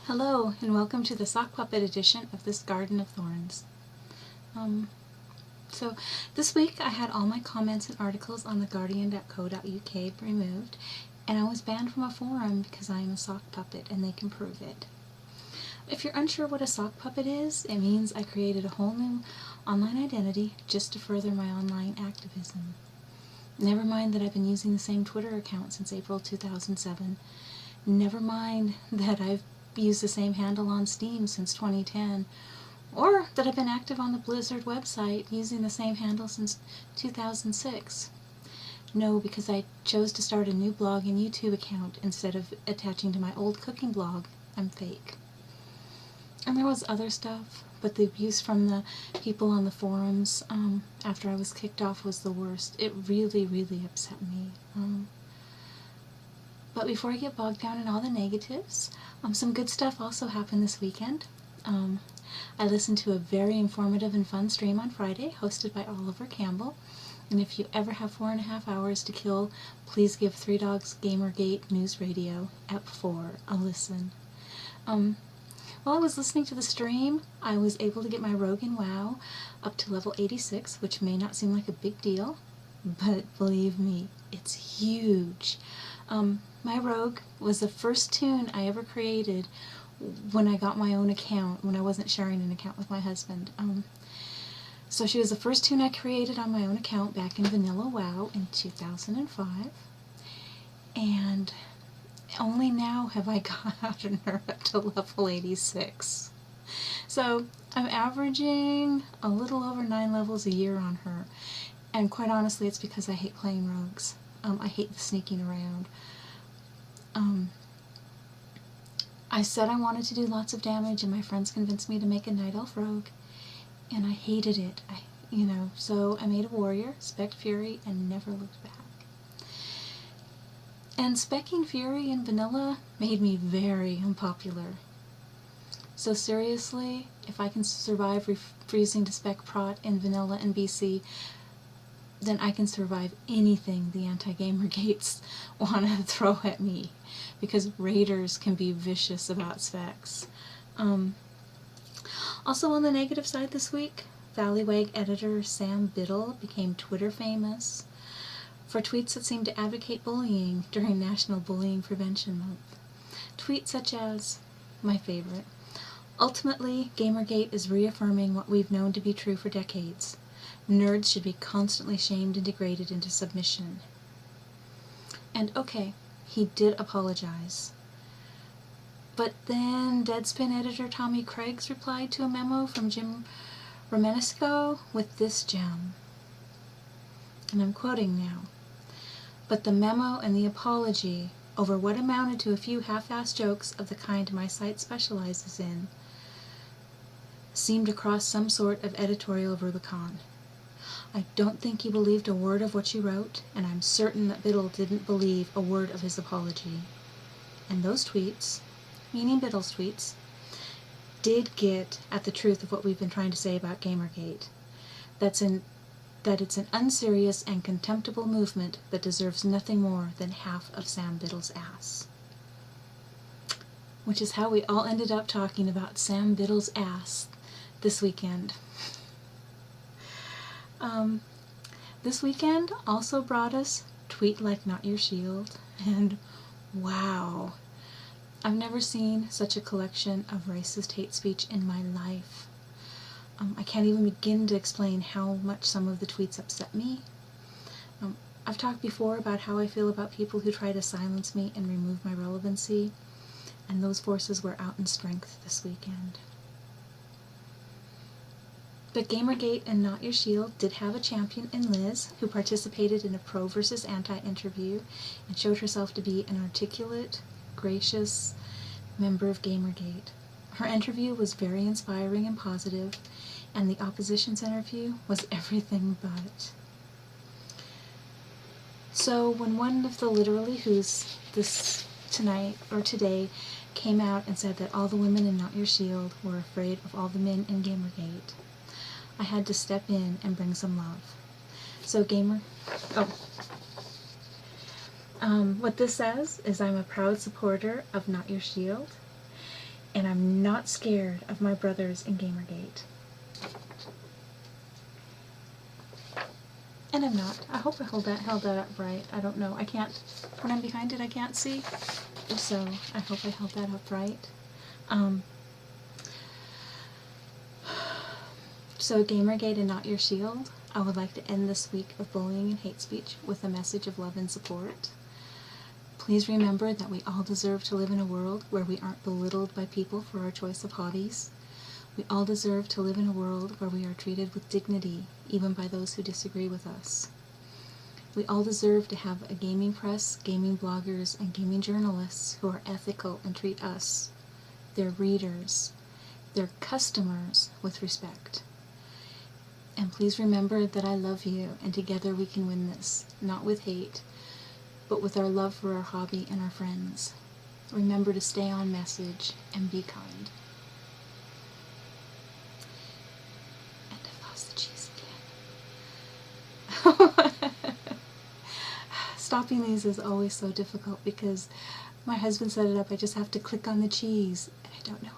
Hello, and welcome to the sock puppet edition of this Garden of Thorns. So this week I had all my comments and articles on theguardian.co.uk removed, and I was banned from a forum because I am a sock puppet and they can prove it. If you're unsure what a sock puppet is, it means I created a whole new online identity just to further my online activism. Never mind that I've been using the same Twitter account since April 2007. Never mind that I've used the same handle on Steam since 2010, or that I've been active on the Blizzard website using the same handle since 2006. No, because I chose to start a new blog and YouTube account instead of attaching to my old cooking blog. I'm fake. And there was other stuff, but the abuse from the people on the forums after I was kicked off was the worst. It really, really upset me. But before I get bogged down in all the negatives, some good stuff also happened this weekend. I listened to a very informative and fun stream on Friday, hosted by Oliver Campbell. And if you ever have 4.5 hours to kill, please give Threedog's Gamergate News Radio, Ep 4, a listen. While I was listening to the stream, I was able to get my rogue in WoW up to level 86, which may not seem like a big deal, but believe me, it's huge. My rogue was the first toon I ever created when I got my own account, when I wasn't sharing an account with my husband. So she was the first toon I created on my own account back in Vanilla WoW in 2005, and only now have I gotten her up to level 86. So I'm averaging a little over 9 levels a year on her, and quite honestly it's because I hate playing rogues. I hate the sneaking around. I said I wanted to do lots of damage, and my friends convinced me to make a Night Elf rogue, and I hated it. So I made a warrior, Spec Fury, and never looked back. And Specking Fury in Vanilla made me very unpopular. So seriously, if I can survive freezing to Spec Prot in Vanilla and BC, then I can survive anything the anti-Gamergates want to throw at me, because raiders can be vicious about specs. Also on the negative side this week, Valleywag editor Sam Biddle became Twitter famous for tweets that seemed to advocate bullying during National Bullying Prevention Month. Tweets such as, my favorite, "Ultimately, Gamergate is reaffirming what we've known to be true for decades. Nerds should be constantly shamed and degraded into submission." And okay, he did apologize. But then Deadspin editor Tommy Craig's replied to a memo from Jim Romanesco with this gem. And I'm quoting now. "But the memo and the apology over what amounted to a few half-assed jokes of the kind my site specializes in seemed to cross some sort of editorial Rubicon. I don't think he believed a word of what you wrote, and I'm certain that Biddle didn't believe a word of his apology. And those tweets, meaning Biddle's tweets, did get at the truth of what we've been trying to say about Gamergate. That it's an unserious and contemptible movement that deserves nothing more than half of Sam Biddle's ass." Which is how we all ended up talking about Sam Biddle's ass this weekend. This weekend also brought us Tweet Like Not Your Shield, and wow, I've never seen such a collection of racist hate speech in my life. I can't even begin to explain how much some of the tweets upset me. I've talked before about how I feel about people who try to silence me and remove my relevancy, and those forces were out in strength this weekend. But Gamergate and Not Your Shield did have a champion in Liz, who participated in a pro versus anti interview and showed herself to be an articulate, gracious member of Gamergate. Her interview was very inspiring and positive, and the opposition's interview was everything but. So when one of the Literally Who's today came out and said that all the women in Not Your Shield were afraid of all the men in Gamergate, I had to step in and bring some love. So what this says is I'm a proud supporter of Not Your Shield, and I'm not scared of my brothers in Gamergate. And I'm not. I hope I held that up right. I don't know. I can't, when I'm behind it, I can't see. So I hope I held that up right. So Gamergate and not your shield, I would like to end this week of bullying and hate speech with a message of love and support. Please remember that we all deserve to live in a world where we aren't belittled by people for our choice of hobbies. We all deserve to live in a world where we are treated with dignity, even by those who disagree with us. We all deserve to have a gaming press, gaming bloggers, and gaming journalists who are ethical and treat us, their readers, their customers, with respect. And please remember that I love you, and together we can win this, not with hate, but with our love for our hobby and our friends. Remember to stay on message and be kind. And I've lost the cheese again. Stopping these is always so difficult because my husband set it up. I just have to click on the cheese, and I don't know